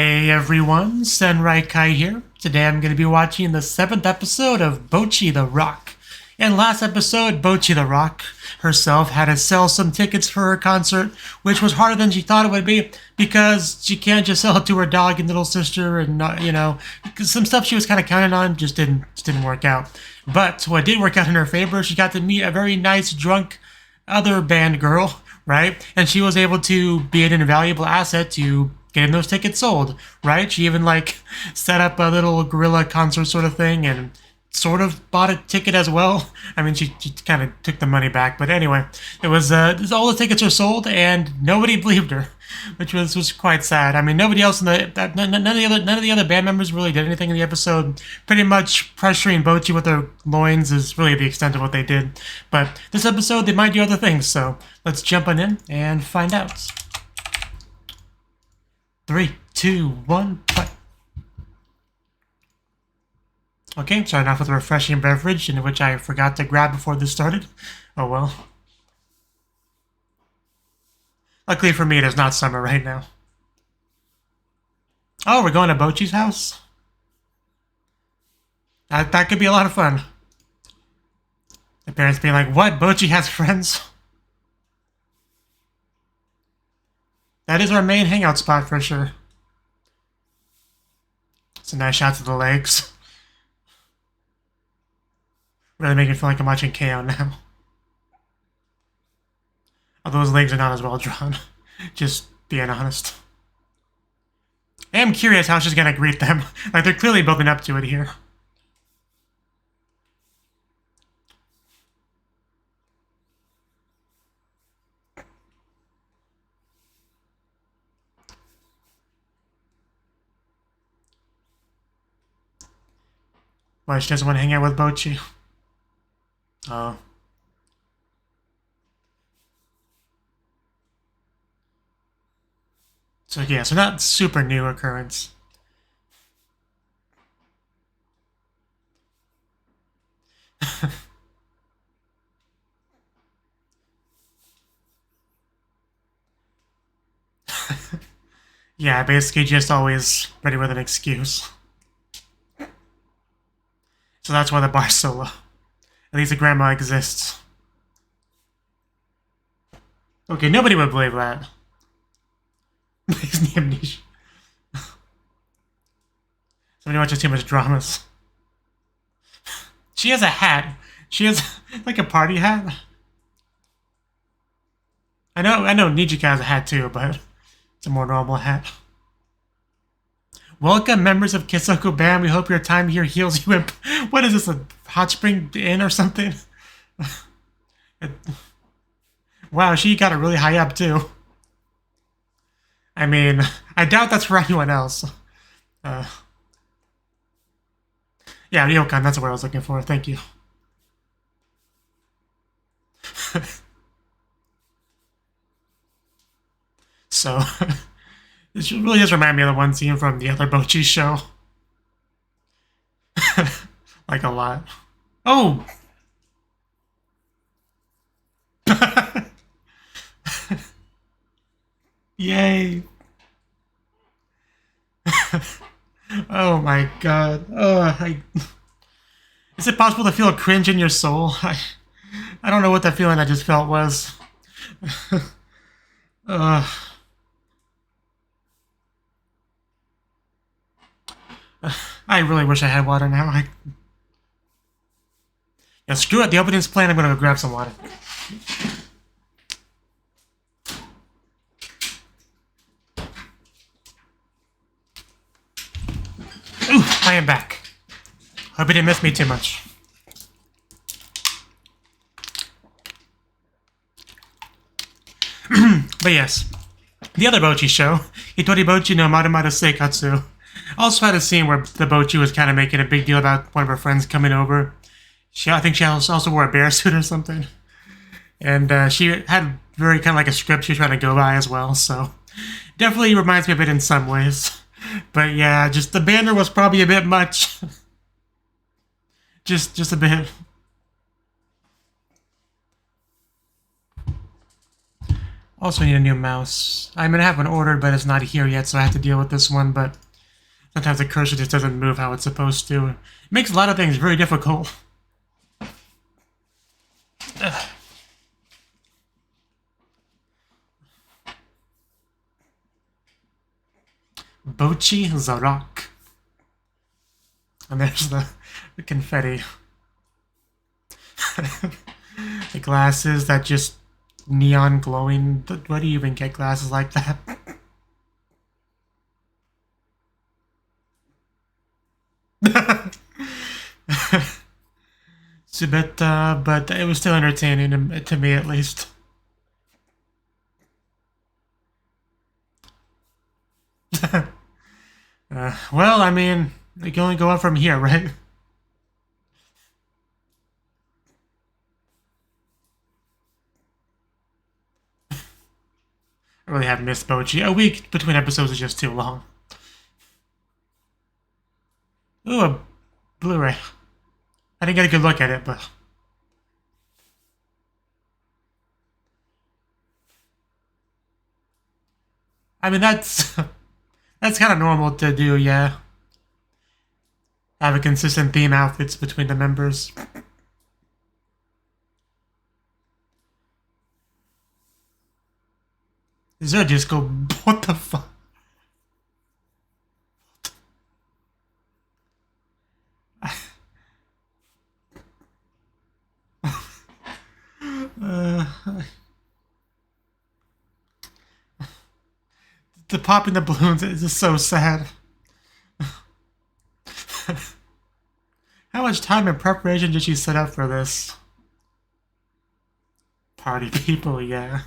Hey everyone, Senrai Kai here. Today I'm going to be watching the 7th episode of Bocchi The Rock. In last episode, Bocchi The Rock herself had to sell some tickets for her concert, which was harder than she thought it would be because she can't just sell it to her dog and little sister and not, some stuff she was kind of counting on just didn't work out. But what did work out in her favor, she got to meet a very nice drunk other band girl, right? And she was able to be an invaluable asset to getting those tickets sold, right? She even set up a little guerrilla concert sort of thing and sort of bought a ticket as well. I mean, she kind of took the money back, but anyway, it was all the tickets are sold and nobody believed her, which was quite sad. I mean, nobody else none of the other band members really did anything in the episode. Pretty much pressuring Bocchi with their loins is really the extent of what they did. But this episode, they might do other things, so let's jump on in and find out. 3, 2, 1, play. Okay, starting off with a refreshing beverage, in which I forgot to grab before this started. Oh well. Luckily for me, it is not summer right now. Oh, we're going to Bocchi's house? That could be a lot of fun. The parents being like, what? Bocchi has friends? That is our main hangout spot for sure. Some nice shots of the legs. Really making me feel like I'm watching KO now. Although those legs are not as well drawn. Just being honest. I am curious how she's gonna greet them. Like, they're clearly building up to it here. Why she doesn't want to hang out with Bocchi? Oh. So yeah, so not super new occurrence. Yeah, basically just always ready with an excuse. So that's why the bar's so low. At least the grandma exists. Okay, nobody would believe that. Please amnesia. Somebody watches too much dramas. She has a hat. She has like a party hat. I know Nijika has a hat too, but it's a more normal hat. Welcome, members of Kisoku Band. We hope your time here heals you. What is this, a hot spring inn or something? Wow, she got it really high up, too. I mean, I doubt that's for anyone else. Yeah, Yōkai, that's what I was looking for. Thank you. So... This really does remind me of the one scene from the other Bocchi show. Like a lot. Oh! Yay! Oh my god. Is it possible to feel a cringe in your soul? I don't know what that feeling I just felt was. I really wish I had water now. Yeah, screw it. The opening's playing. I'm gonna go grab some water. Ooh, I am back. Hope you didn't miss me too much. But yes, the other Bocchi show, Hitori Bocchi no Marumaru Seikatsu, also had a scene where the Bocchi was kind of making a big deal about one of her friends coming over. I think she also wore a bear suit or something. And she had very kind of like a script she was trying to go by as well, so definitely reminds me of it in some ways. But yeah, just the banner was probably a bit much. just a bit. Also need a new mouse. I mean, I have one ordered, but it's not here yet, so I have to deal with this one, but sometimes the cursor just doesn't move how it's supposed to. It makes a lot of things very difficult. Ugh. Bocchi The Rock. And there's the confetti. The glasses that just neon glowing. Where do you even get glasses like that? Subetta, but it was still entertaining to me at least. Well, I mean, we can only go up from here, right? I really have missed Bocchi. A week between episodes is just too long. Ooh, a Blu-ray. I didn't get a good look at it, but... I mean, that's kind of normal to do, yeah. Have a consistent theme outfits between the members. Is there a disco? What the fuck? The popping the balloons is just so sad. How much time and preparation did she set up for this? Party people, yeah.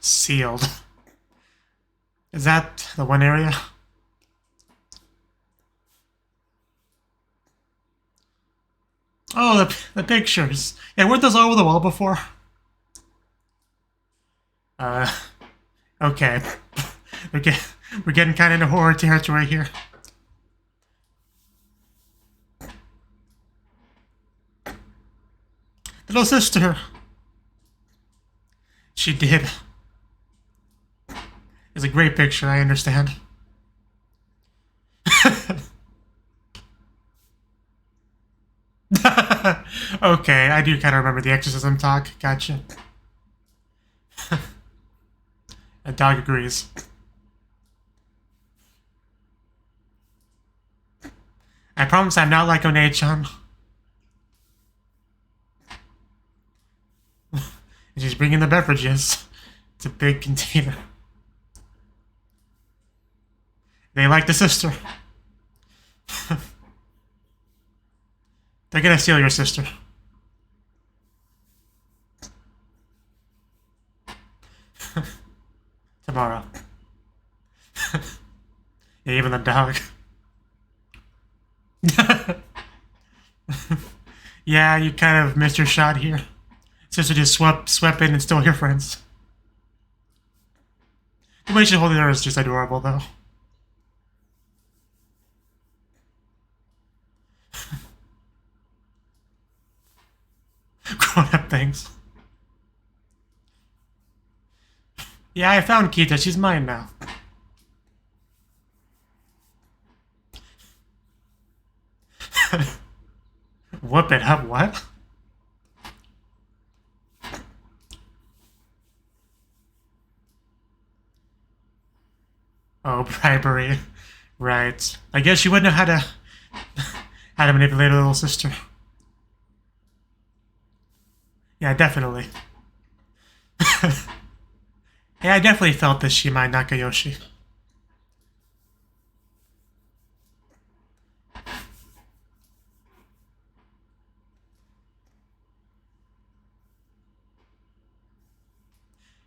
Sealed. Is that the one area? Oh, the pictures. Yeah, weren't those all over the wall before? Okay. We're getting kind of into horror territory here. Little sister. She did. It's a great picture, I understand. Okay, I do kind of remember the exorcism talk. Gotcha. A dog agrees. I promise I'm not like One-chan. She's bringing the beverages. It's a big container. They like the sister. They're gonna steal your sister. Tomorrow. Yeah, even the dog. Yeah, you kind of missed your shot here. Sister just swept in and stole your friends. The way she's holding her is just adorable, though. Grown-up things. Yeah, I found Kita. She's mine now. Whoop it up, what? Oh, bribery. Right. I guess you wouldn't know how to manipulate a little sister. Yeah, definitely. Yeah, I definitely felt this Shimai Nakayoshi.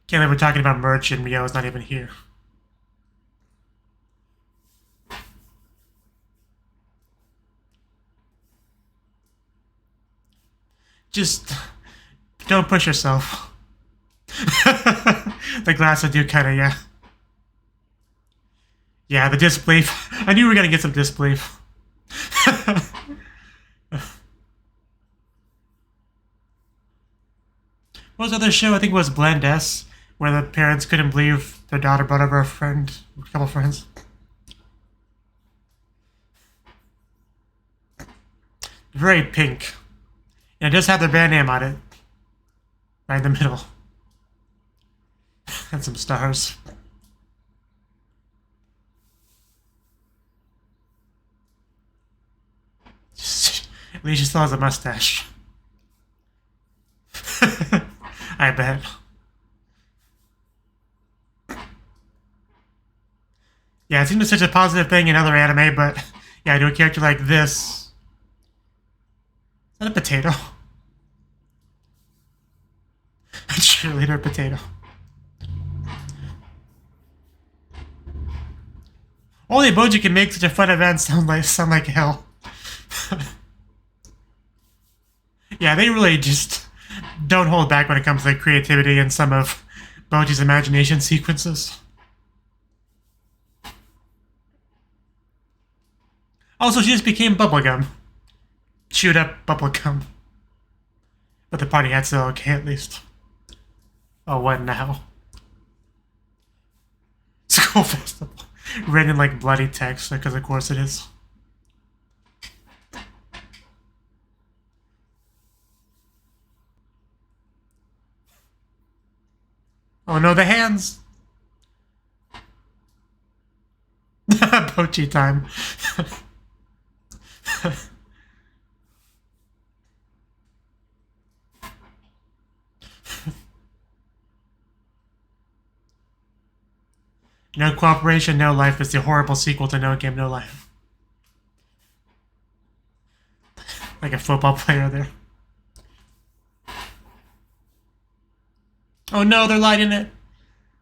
Can't believe we're talking about merch and Ryo's not even here. Just don't push yourself. The glass will do kind of, yeah. Yeah, the disbelief. I knew we were gonna get some disbelief. What was the other show? I think it was Minless, where the parents couldn't believe their daughter brought over a couple friends. Very pink. And it does have their band name on it. Right in the middle. And some stars. At least she still has a mustache. I bet. Yeah, it seems such a positive thing in other anime, but yeah, I do a character like this. Is that a potato? A cheerleader potato. Only Bocchi can make such a fun event sound like hell. Yeah, they really just don't hold back when it comes to creativity in some of Bocchi's imagination sequences. Also, she just became bubblegum. Chewed up bubblegum. But the party hat's still okay, at least. Oh, what now? School festival. Written in like bloody text, because of course it is. Oh no, the hands! Bocchi time. No Cooperation, No Life is the horrible sequel to No Game, No Life. Like a football player there. Oh no, they're lighting it.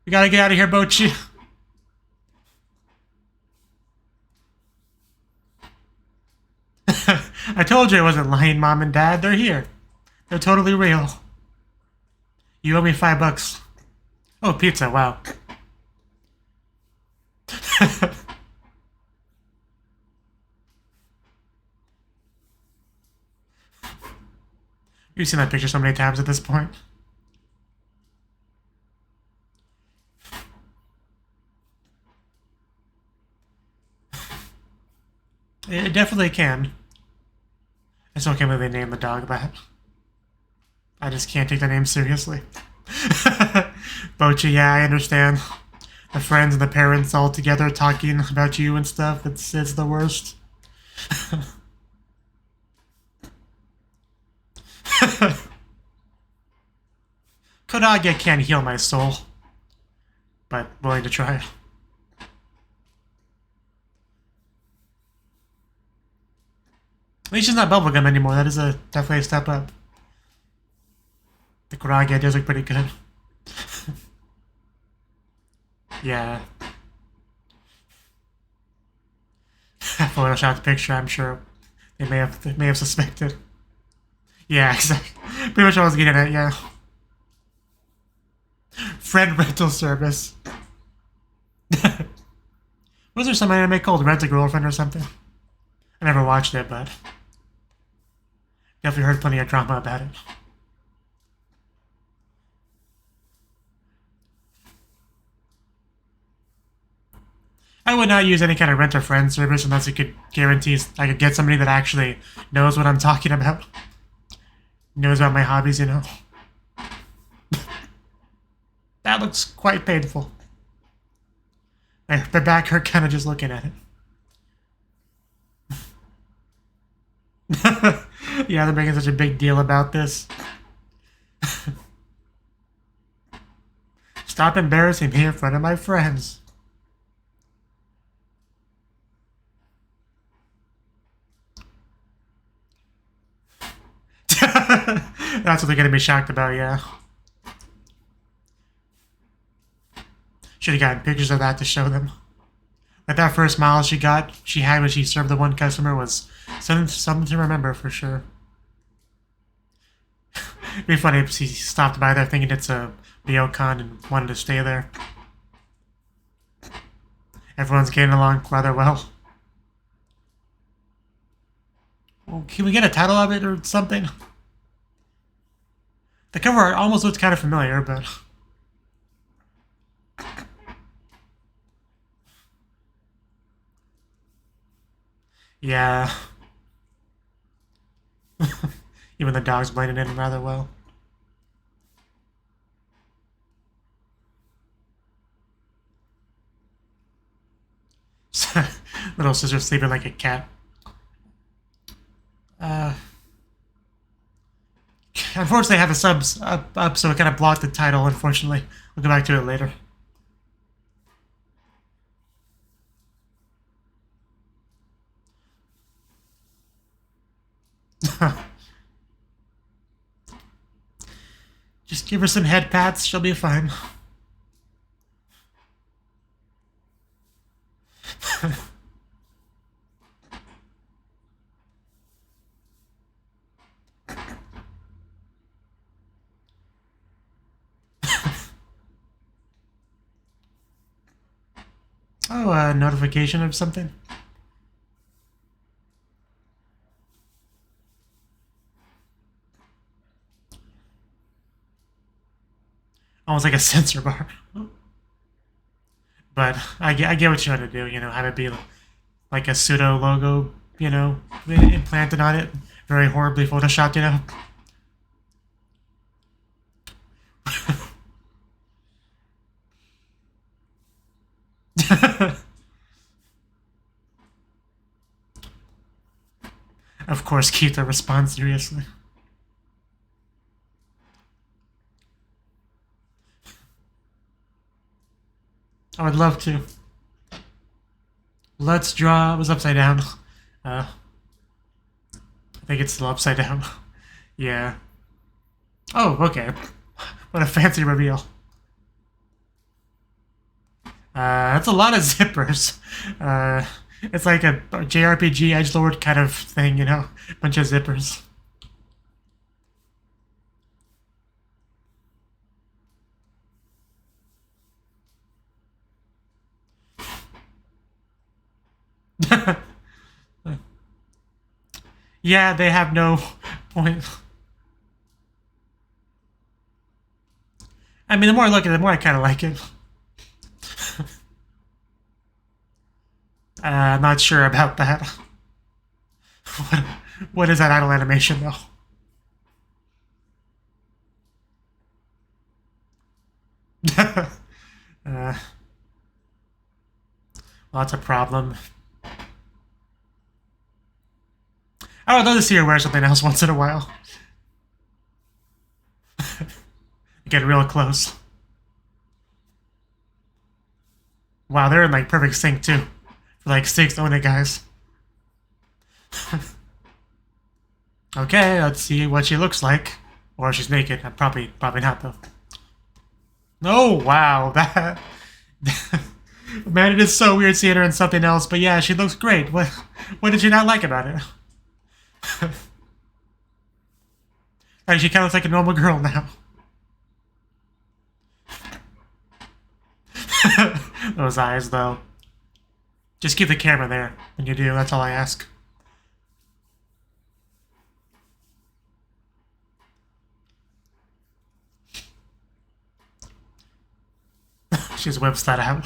We gotta get out of here, Bocchi. I told you I wasn't lying, Mom and Dad. They're here. They're totally real. You owe me $5. Oh, pizza, wow. You've seen that picture so many times at this point. It definitely can. I still can't believe they named the dog that. I just can't take the name seriously. Bocchi, yeah, I understand. The friends and the parents all together talking about you and stuff. It's the worst. Kodaga can't heal my soul, but willing to try. At least she's not bubblegum anymore. That is definitely a step up. The Kodaga does look pretty good. Yeah. Photoshopped picture, I'm sure. They may have suspected. Yeah, exactly. Pretty much what I was getting at, yeah. Friend rental service. Was there some anime called Rent a Girlfriend or something? I never watched it, but definitely heard plenty of drama about it. I would not use any kind of rent-a-friend service unless it could guarantee I could get somebody that actually knows what I'm talking about. Knows about my hobbies, you know. That looks quite painful. My back hurt kind of just looking at it. Yeah, they're making such a big deal about this. Stop embarrassing me in front of my friends. That's what they're gonna be shocked about, yeah. Should have gotten pictures of that to show them. Like that first smile she had when she served the one customer was something to remember for sure. It'd be funny if she stopped by there thinking it's a ryokan and wanted to stay there. Everyone's getting along rather well. Well, can we get a title of it or something? The cover art almost looks kind of familiar, but... yeah. Even the dog's blending in rather well. Little sister sleeping like a cat. Unfortunately, I have the subs up, so it kind of blocked the title, unfortunately. We'll go back to it later. Just give her some head pats, she'll be fine. Oh, a notification of something? Almost like a censor bar. But I get what you want to do, you know, have it be like a pseudo logo, you know, implanted on it. Very horribly photoshopped, you know. Of course, keep the response seriously. I would love to. Let's draw. It was upside down. I think it's still upside down. Yeah. Oh, okay. What a fancy reveal. That's a lot of zippers. It's like a JRPG edgelord kind of thing, you know? Bunch of zippers. Yeah, they have no point. I mean, the more I look at it, the more I kind of like it. I'm not sure about that. What is that idle animation, though? Well, that's a problem. I would love to see her wear something else once in a while. Get real close. Wow, they're in like perfect sync too. For like 6 Ona guys. Okay, let's see what she looks like. Or if she's naked. Probably not though. Oh wow, that man, it is so weird seeing her in something else, but yeah, she looks great. What did you not like about it? Like, she kind of looks like a normal girl now. Those eyes, though. Just keep the camera there when you do, that's all I ask. She's whips that out.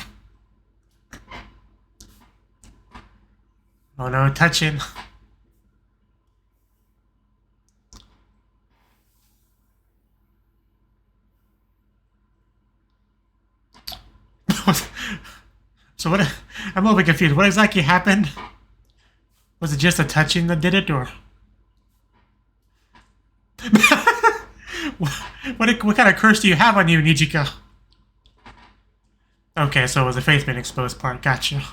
Oh no, touching. So what? I'm a little bit confused. What exactly happened? Was it just a touching that did it, or what kind of curse do you have on you, Nijika? Okay, so it was the face being exposed part. Gotcha.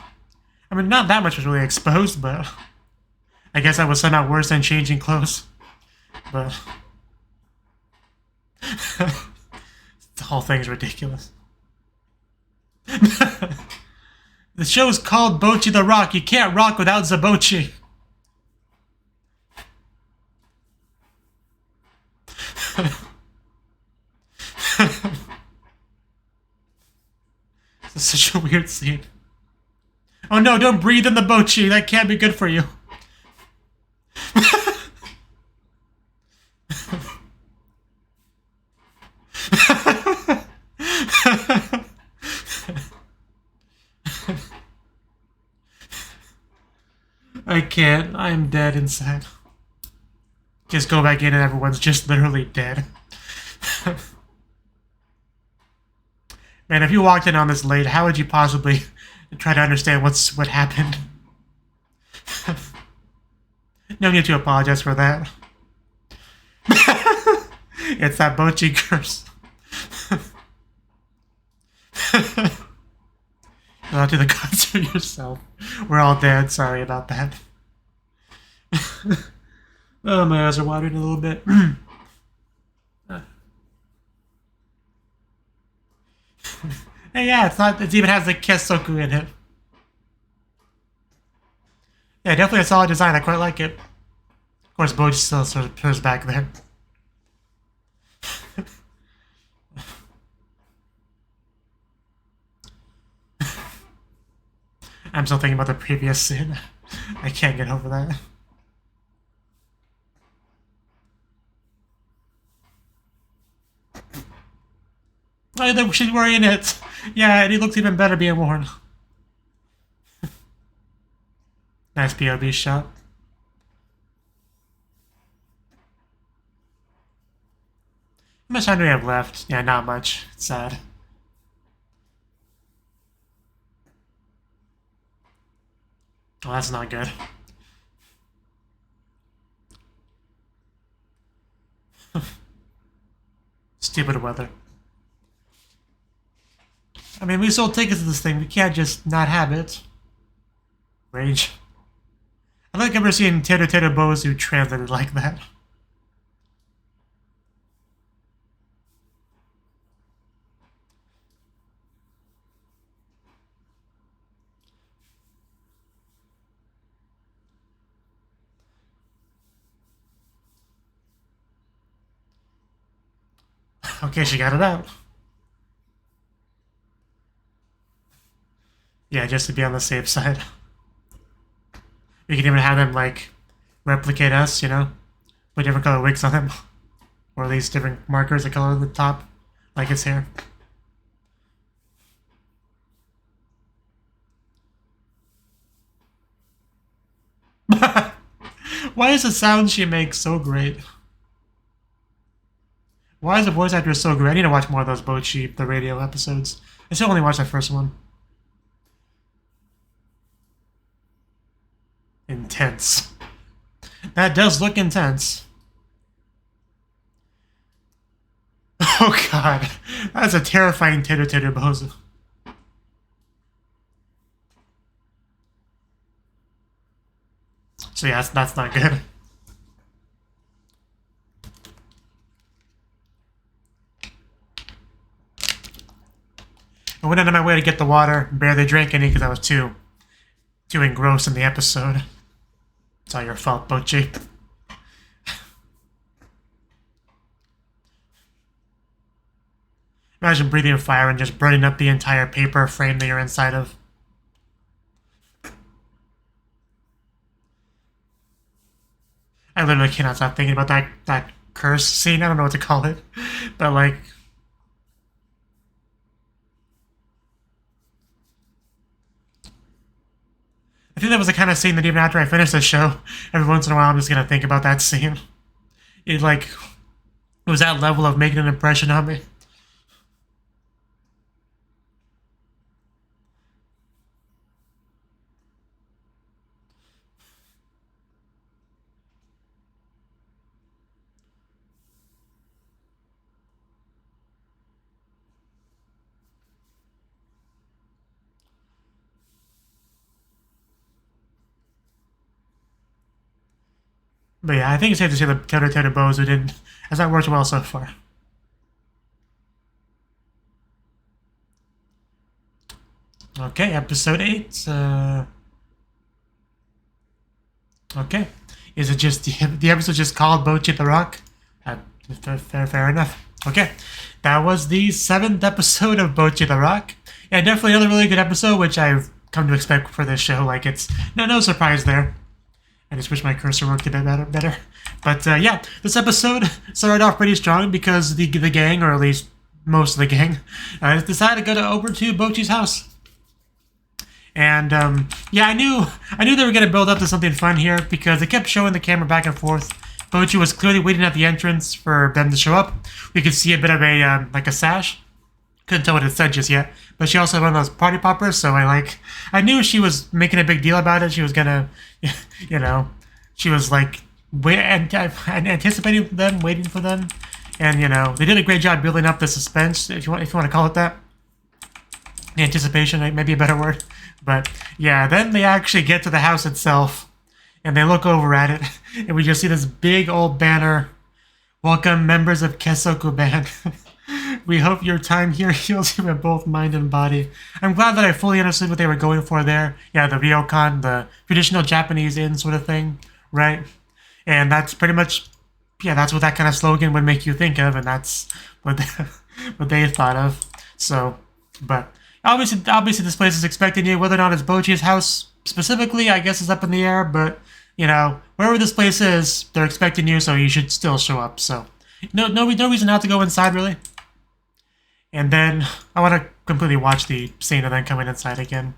I mean, not that much was really exposed, but I guess that was somehow worse than changing clothes. But the whole thing's ridiculous. The show's called Bocchi The Rock. You can't rock without Zabochi. This is such a weird scene. Oh no, don't breathe in the Bocchi. That can't be good for you. I can't. I'm dead inside. Just go back in and everyone's just literally dead. Man, if you walked in on this late, how would you possibly try to understand what happened? No need to apologize for that. It's that Bocchi curse. You'll have to do the concert yourself. We're all dead. Sorry about that. Oh, my eyes are watering a little bit. Hey, yeah, it even has the Kesoku in it. Yeah, definitely a solid design. I quite like it. Of course, Bocchi still sort of appears back there. I'm still thinking about the previous scene. I can't get over that. Oh, she's wearing it. Yeah, and it looks even better being worn. Nice POV shot. How much time do we have left? Yeah, not much. It's sad. Oh, that's not good. Stupid weather. I mean, we sold tickets to this thing. We can't just not have it. Rage. I don't think I've ever seen Teru Bozu translated like that. Okay, she got it out. Yeah, just to be on the safe side. We can even have them, like, replicate us, you know? Put different color wigs on them. Or at least different markers that color the top, like his hair. Why is the sound she makes so great? Why is the voice actor so great? I need to watch more of those Bocchi, the radio episodes. I still only watched that first one. Intense. That does look intense. Oh god. That's a terrifying Teru Bozu. So yeah, that's not good. I went out of my way to get the water, barely drank any because I was too engrossed in the episode. It's all your fault, Bocchi. Imagine breathing fire and just burning up the entire paper frame that you're inside of. I literally cannot stop thinking about that curse scene. I don't know what to call it. But like... I think that was the kind of scene that even after I finish the show, every once in a while I'm just going to think about that scene. It was that level of making an impression on me. But yeah, I think it's safe to say that Teru Bozu has not worked well so far. Okay, episode 8. Okay. Is it just the episode just called Bocchi The Rock? Fair enough. Okay. That was the 7th episode of Bocchi The Rock. Yeah, definitely another really good episode, which I've come to expect for this show. Like, it's no surprise there. I just wish my cursor worked a bit better. But yeah, this episode started off pretty strong because the gang, or at least most of the gang, decided to go over to Bocchi's house. And yeah, I knew they were going to build up to something fun here because they kept showing the camera back and forth. Bocchi was clearly waiting at the entrance for them to show up. We could see a bit of a like a sash. Couldn't tell what it said just yet. But she also had one of those party poppers, so I knew she was making a big deal about it. She was gonna, you know, she was like anticipating them, waiting for them, and you know, they did a great job building up the suspense, if you want to call it that. The anticipation, maybe a better word. But yeah, then they actually get to the house itself, and they look over at it, and we just see this big old banner: "Welcome, members of Kesoku Band." We hope your time here heals you in both mind and body. I'm glad that I fully understood what they were going for there. Yeah, the ryokan, the traditional Japanese inn sort of thing, right? And that's pretty much, yeah, that's what that kind of slogan would make you think of, and that's what they thought of. So, but obviously this place is expecting you. Whether or not it's Bocchi's house specifically, I guess is up in the air, but, you know, wherever this place is, they're expecting you, so you should still show up. So, no reason not to go inside, really. And then I want to completely watch the scene of them coming inside again.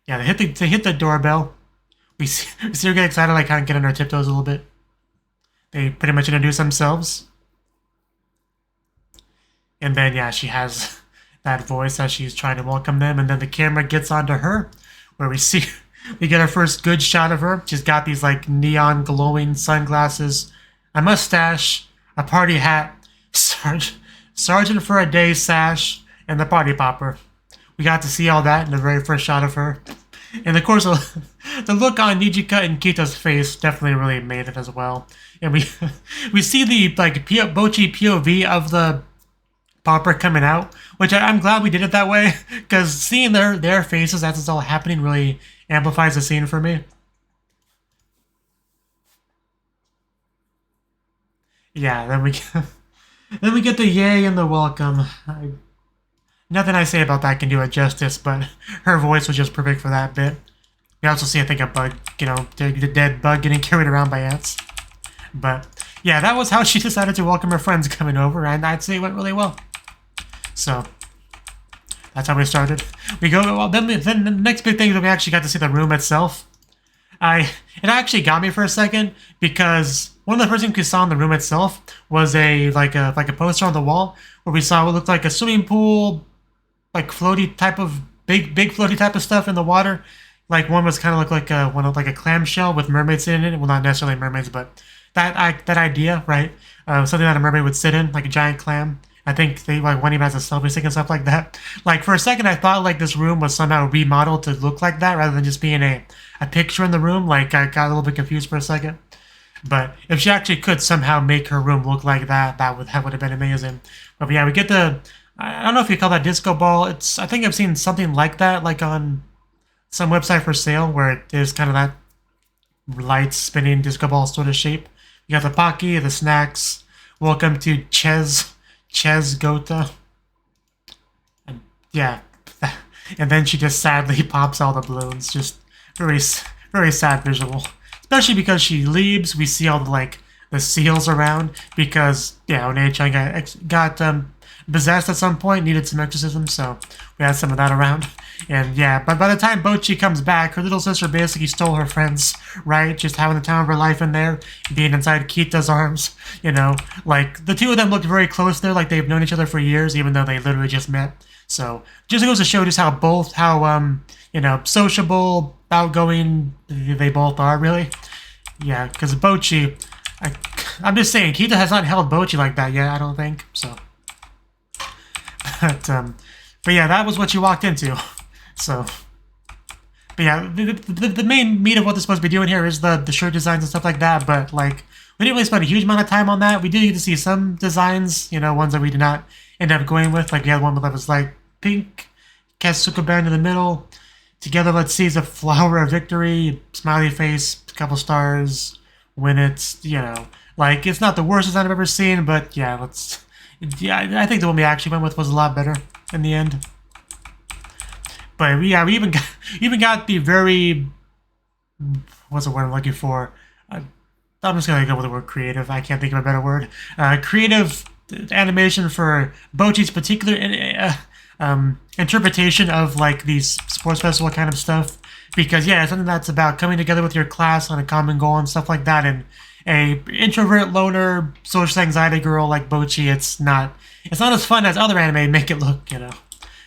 Yeah, they hit the doorbell. We see her get excited, like kind of get on her tiptoes a little bit. They pretty much introduce themselves. And then, yeah, she has that voice as she's trying to welcome them. And then the camera gets onto her, where we get our first good shot of her. She's got these like neon glowing sunglasses, a mustache, a party hat, Sergeant for a Day sash, and the party popper. We got to see all that in the very first shot of her. And of course, the look on Nijika and Kita's face definitely really made it as well. And we see the like Bocchi POV of the popper coming out, which I'm glad we did it that way, because seeing their faces as it's all happening really amplifies the scene for me. Yeah, then we get the yay and the welcome. Nothing I say about that can do it justice, but her voice was just perfect for that bit. We also see, I think, a bug, you know, the dead bug getting carried around by ants. But yeah, that was how she decided to welcome her friends coming over, and I'd say it went really well. So that's how we started. We go, well, then the next big thing is that we actually got to see the room itself. It actually got me for a second, because one of the first things we saw in the room itself was a poster on the wall where we saw what looked like a swimming pool, like floaty type of big floaty type of stuff in the water. Like one was kind of looked like a clamshell with mermaids in it. Well, not necessarily mermaids, but that idea, right? Something that a mermaid would sit in, like a giant clam. I think they like one even has a selfie stick and stuff like that. Like for a second, I thought like this room was somehow remodeled to look like that rather than just being a picture in the room. Like I got a little bit confused for a second. But if she actually could somehow make her room look like that, that would have been amazing. But yeah, we get I don't know if you call that disco ball. I think I've seen something like that, like on some website for sale, where it is kind of that light spinning disco ball sort of shape. You got the Pocky, the snacks. Welcome to Ches Gota. And yeah, and then she just sadly pops all the balloons. Just very, very sad visual. Especially because she leaves, we see all the seals around, because yeah, Onei-chan got possessed at some point, needed some exorcism, so we had some of that around. And yeah, but by the time Bocchi comes back, her little sister basically stole her friends, right? Just having the time of her life in there, being inside Kita's arms, you know. Like, the two of them looked very close there, like they've known each other for years, even though they literally just met. So, just goes to show just how you know, sociable, outgoing they both are, really. Yeah, because Bocchi, I'm just saying, Kita has not held Bocchi like that yet, I don't think, so. But yeah, that was what you walked into. So, but yeah, the main meat of what they're supposed to be doing here is the shirt designs and stuff like that, but like, we didn't really spend a huge amount of time on that. We did get to see some designs, you know, ones that we did not end up going with. Like, we had one that was like pink, Kesoku Band in the middle. Together, let's see, is a flower of victory, smiley face, a couple stars, when it's, you know, like, it's not the worst design I've ever seen, but yeah, I think the one we actually went with was a lot better in the end. But yeah, we even got the very, what's the word I'm looking for? I'm just gonna go with the word creative. I can't think of a better word. Creative animation for Bocchi's particular interpretation of like these sports festival kind of stuff. Because yeah, it's something that's about coming together with your class on a common goal and stuff like that. And a introvert, loner, social anxiety girl like Bocchi, it's not as fun as other anime make it look, you know.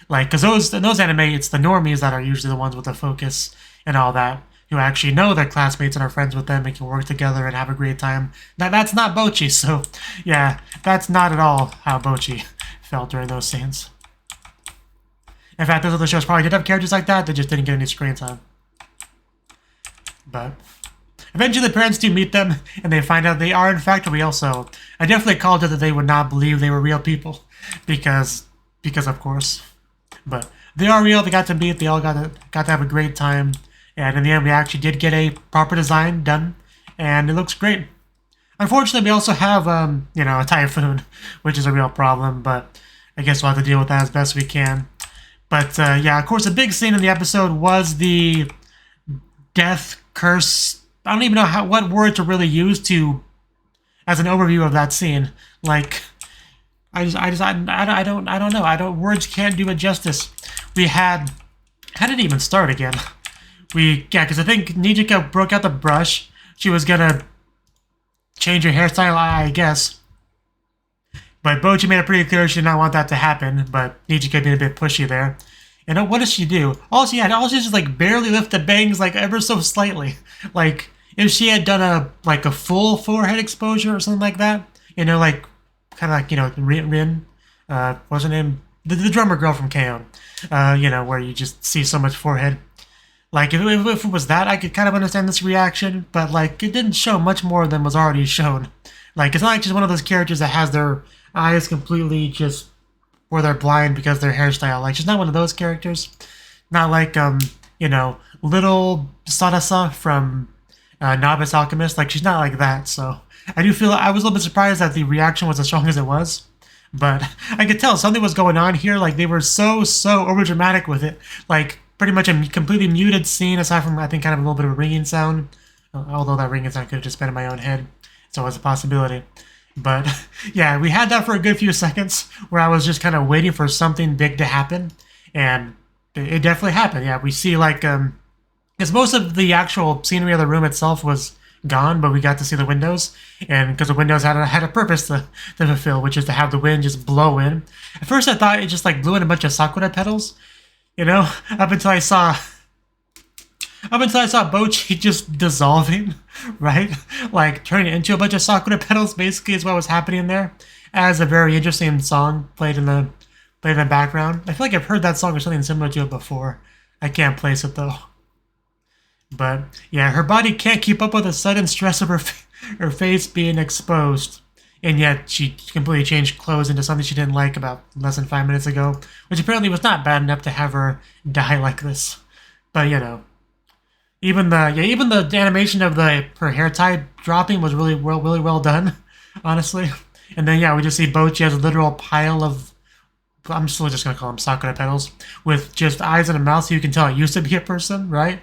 Like, because in those anime, it's the normies that are usually the ones with the focus and all that, who actually know their classmates and are friends with them and can work together and have a great time. That's not Bocchi, so yeah, that's not at all how Bocchi felt during those scenes. In fact, those other shows probably did have characters like that, they just didn't get any screen time. But eventually the parents do meet them, and they find out they are in fact real, so I definitely called it that they would not believe they were real people, because of course. But they are real, they got to meet, they all got to have a great time, and in the end we actually did get a proper design done, and it looks great. Unfortunately, we also have, you know, a typhoon, which is a real problem, but I guess we'll have to deal with that as best we can. But yeah, of course, the big scene in the episode was the death curse. I don't even know what word to really use as an overview of that scene. Like, I don't know. Words can't do it justice. We had, how did it even start again? Because I think Nijika broke out the brush. She was gonna change her hairstyle, I guess. But Bocchi made it pretty clear she did not want that to happen, but Nijika being a bit pushy there. And what does she do? All she just like barely lift the bangs like ever so slightly. Like, if she had done a full forehead exposure or something like that, you know, like, kind of like, you know, Rin, what's her name? The drummer girl from KO, you know, where you just see so much forehead. Like, if it was that, I could kind of understand this reaction, but, like, it didn't show much more than was already shown. Like, it's not like just one of those characters that has their eyes completely just where they're blind because of their hairstyle. Like, she's not one of those characters. Not like, you know, little Sadasa from Novice Alchemist. Like, she's not like that, so I do feel I was a little bit surprised that the reaction was as strong as it was. But I could tell something was going on here. Like, they were so overdramatic with it. Like, pretty much a completely muted scene, aside from, I think, kind of a little bit of a ringing sound. Although that ringing sound could have just been in my own head. It's always a possibility. But, yeah, we had that for a good few seconds, where I was just kind of waiting for something big to happen. And it definitely happened. Yeah, we see, like, because most of the actual scenery of the room itself was gone, but we got to see the windows, and because the windows had a purpose to fulfill, which is to have the wind just blow in. At first I thought it just like blew in a bunch of sakura petals, you know, up until I saw Bocchi just dissolving, right? Like turning into a bunch of sakura petals basically is what was happening there, as a very interesting song played in the background. I feel like I've heard that song or something similar to it before. I can't place it though. But yeah, her body can't keep up with the sudden stress of her face being exposed. And yet she completely changed clothes into something she didn't like about less than 5 minutes ago, which apparently was not bad enough to have her die like this. But you know, even the animation of her hair tie dropping was really well done, honestly. And then yeah, we just see Bocchi as a literal pile of, I'm still just gonna call them sakura petals, with just eyes and a mouth, so you can tell it used to be a person, right?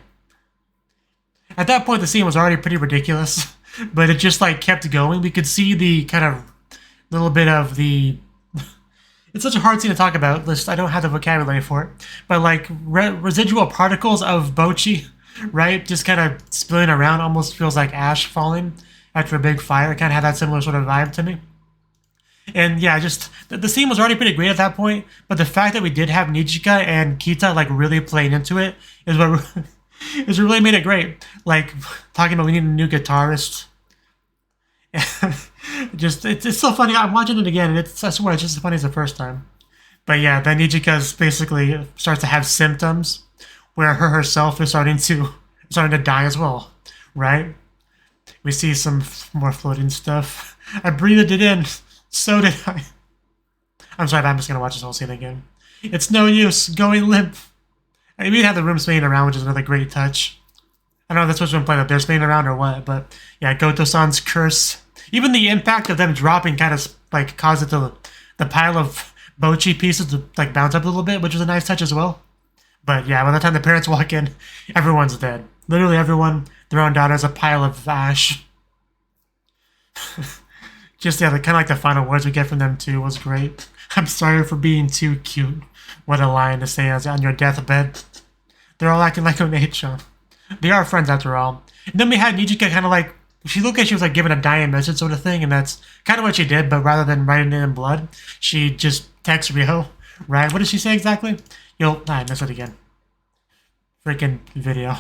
At that point, the scene was already pretty ridiculous, but it just like kept going. We could see the kind of little bit of the. It's such a hard scene to talk about. I don't have the vocabulary for it, but like residual particles of Bocchi, right? Just kind of spilling around. Almost feels like ash falling after a big fire. It kind of had that similar sort of vibe to me. And yeah, just the scene was already pretty great at that point, but the fact that we did have Nijika and Kita like really playing into it is what. It really made it great. Like, talking about we need a new guitarist. It's so funny. I'm watching it again, and I swear, it's just as funny as the first time. But yeah, then Nijika's basically starts to have symptoms where her herself is starting to die as well, right? We see some more floating stuff. I breathed it in. So did I. I'm sorry, I'm just going to watch this whole scene again. It's no use going limp. I mean, we had the room spinning around, which is another great touch. I don't know if that's what's been playing up there, spinning around or what, but yeah, Goto-san's curse. Even the impact of them dropping kind of like caused the pile of Bocchi pieces to like bounce up a little bit, which was a nice touch as well. But yeah, by the time the parents walk in, everyone's dead. Literally everyone. Their own daughter's a pile of ash. Just, yeah, kind of like the final words we get from them, too, was great. I'm sorry for being too cute. What a line to say on your deathbed. They're all acting like Onecha. They are friends, after all. And then we had Nijika kind of like, she looked like she was like giving a dying message sort of thing, and that's kind of what she did, but rather than writing it in blood, she just texts Ryo, right? What did she say exactly? I missed it again. Freaking video.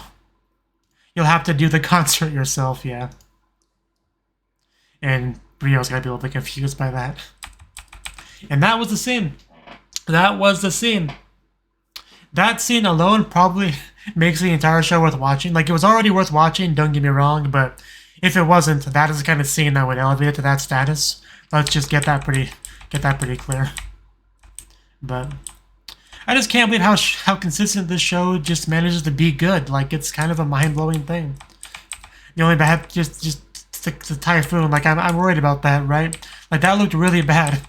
You'll have to do the concert yourself, yeah. And Ryo's gonna be a little bit confused by that. And that was the scene. That was the scene. That scene alone probably makes the entire show worth watching. Like, it was already worth watching, don't get me wrong, but if it wasn't, that is the kind of scene that would elevate it to that status. Let's just get that pretty clear. But I just can't believe how consistent this show just manages to be good. Like, it's kind of a mind-blowing thing. The only bad, just the typhoon. Like, I'm worried about that, right? Like, that looked really bad.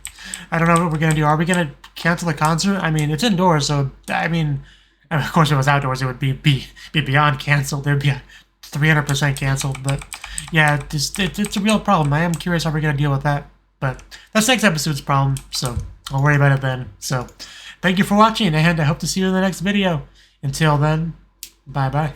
I don't know what we're gonna do. Are we gonna cancel the concert? I mean, it's indoors, so I mean, of course, if it was outdoors, it would be beyond canceled. There'd be a 300% canceled. But yeah, it's a real problem. I am curious how we're gonna deal with that. But that's next episode's problem, so I'll worry about it then. So thank you for watching, and I hope to see you in the next video. Until then, bye bye.